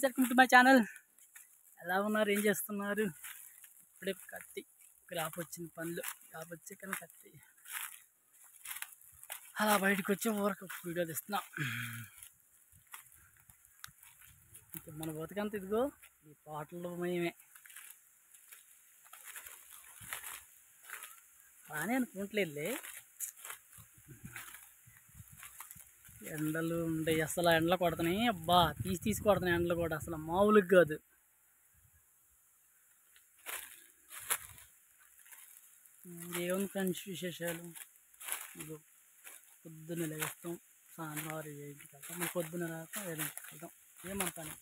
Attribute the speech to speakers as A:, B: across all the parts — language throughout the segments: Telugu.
A: Welcome to my channel. ఎలా ఉన్నారు, ఏం చేస్తున్నారు? ఇప్పుడే కత్తి గ్రాఫ్ వచ్చింది, పనులు గ్రాఫ్ వచ్చి కానీ కత్తి అలా బయటకు వచ్చి ఊరకు వీడియో తీస్తున్నా. ఇంకా మన బతుకంత ఇదిగో ఈ పాటలు మయమే బాగానే అనుకుంటలేదులే. ఎండలు ఉండే అసలు ఎండలు కొడుతున్నాయి, అబ్బా తీసి కొడుతున్నాయి ఎండలు కూడా, అసలు మామూలుగా కాదు. ఏముంది ఫ్రెండ్స్ విశేషాలు? ఇదిగో పొద్దున్న లేస్తాం, సాయంత్రం 6-7కి వెళ్తాం, మనం పొద్దున్న లేస్తాం 7కి వెళ్తాం, ఏమన్న పని.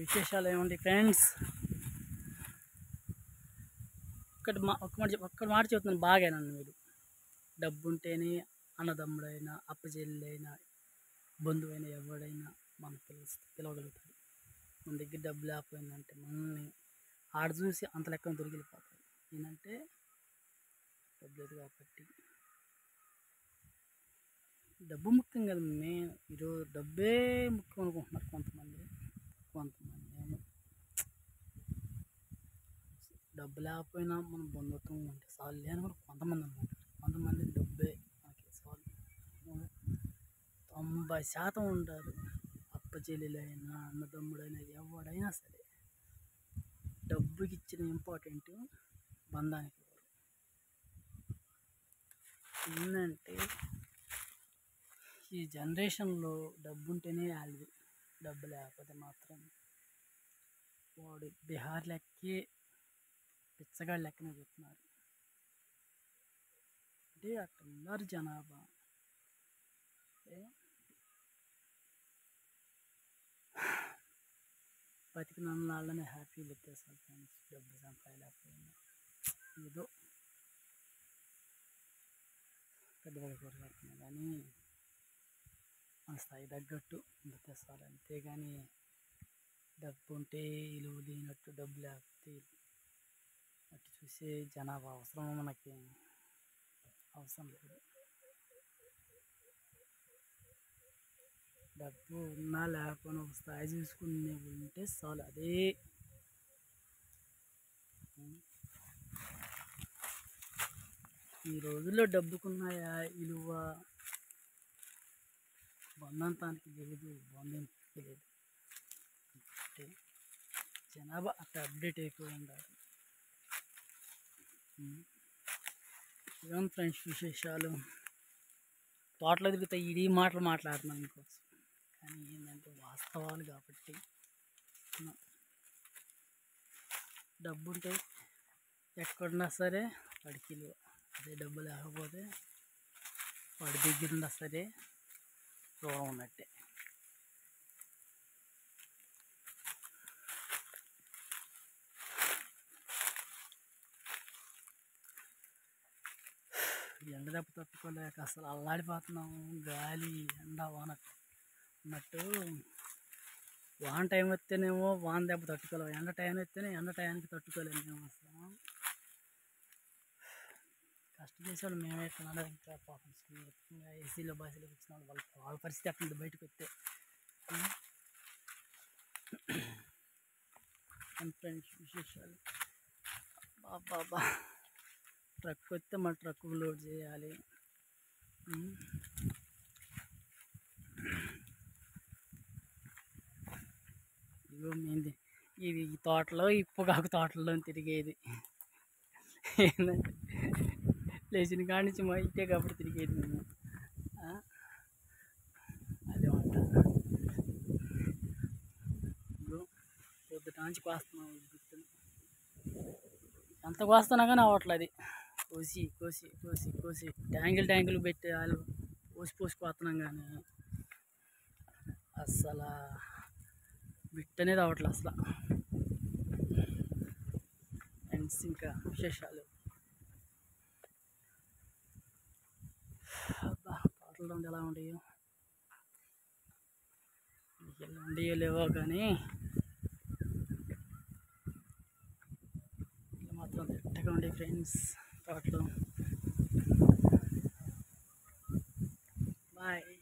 A: విశేషాలు ఏముంది ఫ్రెండ్స్? ఒక్క మాట చెప్తున్నాను, బాగా నన్ను మీరు. డబ్బు ఉంటేనే అన్నదమ్ముడైనా అప్పచెల్లైనా బంధువైనా ఎవడైనా మన పిలవగలుగుతాడు. మన దగ్గర డబ్బు లేకపోయిందంటే మనల్ని ఆడ చూసి అంత లెక్కన దొరికిపోతాడు. ఏంటంటే డబ్బు లేదు కాబట్టి. డబ్బు ముఖ్యం కదా, ఈరోజు డబ్బే ముఖ్యం అనుకుంటున్నారు కొంతమంది ఏమో. డబ్బు లేకపోయినా మన బంధుత్వం ఉంటే చాలు అని కూడా కొంతమంది అనుకుంటారు. కొంతమంది డబ్బే మనకి చాలు 90% ఉంటారు. అప్పచెల్లెలైనా అన్నదమ్ముడైనా ఎవడైనా సరే డబ్బుకి ఇచ్చిన ఇంపార్టెంట్ బంధానికి ఇవ్వరు. ఏంటంటే ఈ జనరేషన్లో డబ్బు ఉంటేనే వాల్యూ, డబ్బు లేకపోతే మాత్రం వాడు బీహార్ లెక్కే పిచ్చగాడు లెక్కనే చెప్తున్నారు. అంటే అక్కడ ఉన్నారు జనాభా. బతికిన వాళ్ళనే హ్యాపీ పెట్టేస్తారు ఫ్రెండ్స్. డబ్బు సంపాదలేకపోయినా ఏదో పెద్దవాళ్ళు కోరుకుంటున్నాను, కానీ మన స్థాయి తగ్గట్టు బతికేస్తారు. అంతేగాని డబ్బు ఉంటే ఇలువ లేనట్టు, డబ్బు లేకపోతే అటు చూసే జనాభా అవసరం మనకి అవసరం లేదు. డబ్బు ఉన్నా లేకపోయినా ఒక స్థాయి చూసుకునే ఉంటే చాలు. అదే ఈ రోజుల్లో డబ్బుకున్న విలువ బంధంతానికి లేదు, బంధంకి లేదు. అంటే జనాభా అట్లా అప్డేట్ అయిపోయి ఉండాలి. ఏం ఫ్రెండ్స్ విశేషాలు? తోటలో తిరుగుతాయి ఈ మాటలు మాట్లాడుతున్నాం మీకోసం, కానీ ఏంటంటే వాస్తవాలు కాబట్టి. డబ్బు ఉంటే ఎక్కడున్నా సరే వాడికి విలువ, అదే డబ్బు లేకపోతే వాడి దగ్గర ఉన్నా సరే దూరం ఉన్నట్టే. ఎండ దెబ్బ తట్టుకోలేక అసలు అల్లాడిపోతున్నాము. గాలి ఎండ వాన అన్నట్టు. వాన టైం వస్తేనేమో వాన దెబ్బ తట్టుకోలేము, ఎండ టైం వస్తేనే ఎండ టైంకి తట్టుకోలేము. మేము అసలు కష్టం చేసేవాళ్ళు మేమే ఎట్లా, ఇంకా పాపం ఏసీలో బస్సులో వచ్చిన వాళ్ళ పరిస్థితి ఎట్లా బయటకు వస్తే. ఫ్రెండ్స్ విశేషాలు? బాబా ట్రక్ వస్తే మళ్ళీ ట్రక్ లోడ్ చేయాలి. ఇదిగో ఏంది ఇది, ఈ తోటలో ఈ పొగాకు తోటల్లో తిరిగేది. ఏంటంటే లేచిన కాడి నుంచి మా ఇంటే కాబట్టి తిరిగేది మేము. అదే అంట. పొద్దుట నుంచి కోస్తున్నాం గుర్తుని, ఎంత కోస్తున్నా కానీ అవ్వట్లేదు. అది కోసి కోసి కోసి కోసి ట్యాంకులు పెట్టి వాళ్ళు పోసి కోస్తున్నాం, కానీ అస్సలు బిట్ అనేది అవ్వట్లేదు అసలు. ఫ్రెండ్స్ ఇంకా విశేషాలు? అబ్బా తోటలు ఎలా ఉండేయో లేవో కానీ మాత్రం తిట్టగా ఉండే ఫ్రెండ్స్ తోటలు. బాయ్.